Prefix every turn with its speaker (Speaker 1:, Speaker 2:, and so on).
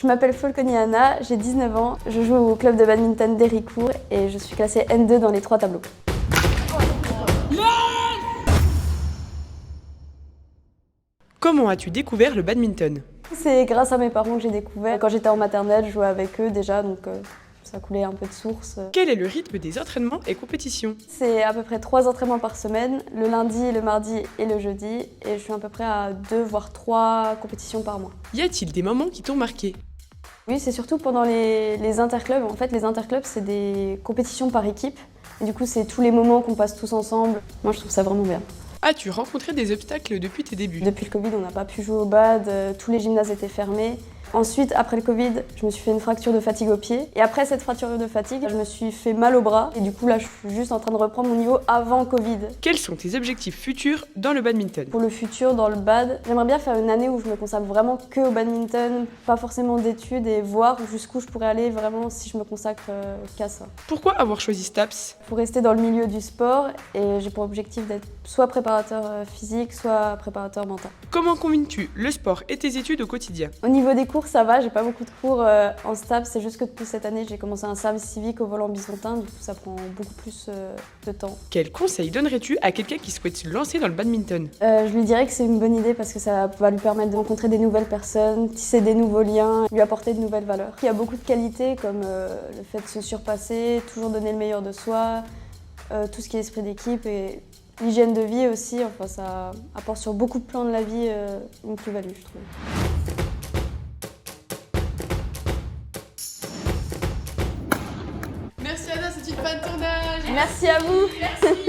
Speaker 1: Je m'appelle Falconi Anna, j'ai 19 ans, je joue au club de badminton d'Héricourt et je suis classée N2 dans les 3 tableaux.
Speaker 2: Comment as-tu découvert le badminton?
Speaker 1: C'est grâce à mes parents que j'ai découvert. Quand j'étais en maternelle, je jouais avec eux déjà, donc ça coulait un peu de source.
Speaker 2: Quel est le rythme des entraînements et compétitions?
Speaker 1: C'est à peu près 3 entraînements par semaine, le lundi, le mardi et le jeudi, et je suis à peu près à 2 voire 3 compétitions par mois.
Speaker 2: Y a-t-il des moments qui t'ont marqué?
Speaker 1: Oui, c'est surtout pendant les interclubs. En fait, les interclubs, c'est des compétitions par équipe, et du coup, c'est tous les moments qu'on passe tous ensemble. Moi, je trouve ça vraiment bien.
Speaker 2: As-tu rencontré des obstacles depuis tes débuts?
Speaker 1: Depuis le Covid, on n'a pas pu jouer au bad, tous les gymnases étaient fermés. Ensuite, après le Covid, je me suis fait une fracture de fatigue au pied. Et après cette fracture de fatigue, je me suis fait mal au bras. Et du coup, là, je suis juste en train de reprendre mon niveau avant Covid.
Speaker 2: Quels sont tes objectifs futurs dans le badminton?
Speaker 1: Pour le futur, dans le bad, j'aimerais bien faire une année où je me consacre vraiment que au badminton, pas forcément d'études, et voir jusqu'où je pourrais aller vraiment si je me consacre qu'à ça.
Speaker 2: Pourquoi avoir choisi STAPS?
Speaker 1: Pour rester dans le milieu du sport, et j'ai pour objectif d'être soit préparateur physique, soit préparateur mental.
Speaker 2: Comment combines-tu le sport et tes études au quotidien?
Speaker 1: Au niveau des cours, ça va, j'ai pas beaucoup de cours en STAPS, c'est juste que depuis cette année, j'ai commencé un service civique au volant bisontin, du coup ça prend beaucoup plus de temps.
Speaker 2: Quels conseils donnerais-tu à quelqu'un qui souhaite se lancer dans le badminton?
Speaker 1: Je lui dirais que c'est une bonne idée parce que ça va lui permettre de rencontrer des nouvelles personnes, tisser des nouveaux liens, lui apporter de nouvelles valeurs. Il y a beaucoup de qualités comme le fait de se surpasser, toujours donner le meilleur de soi, tout ce qui est esprit d'équipe et l'hygiène de vie aussi, enfin ça apporte sur beaucoup de plans de la vie une plus-value, je trouve.
Speaker 3: Merci Anna, c'est une fan de ton âge.
Speaker 1: Merci à vous.
Speaker 3: Merci.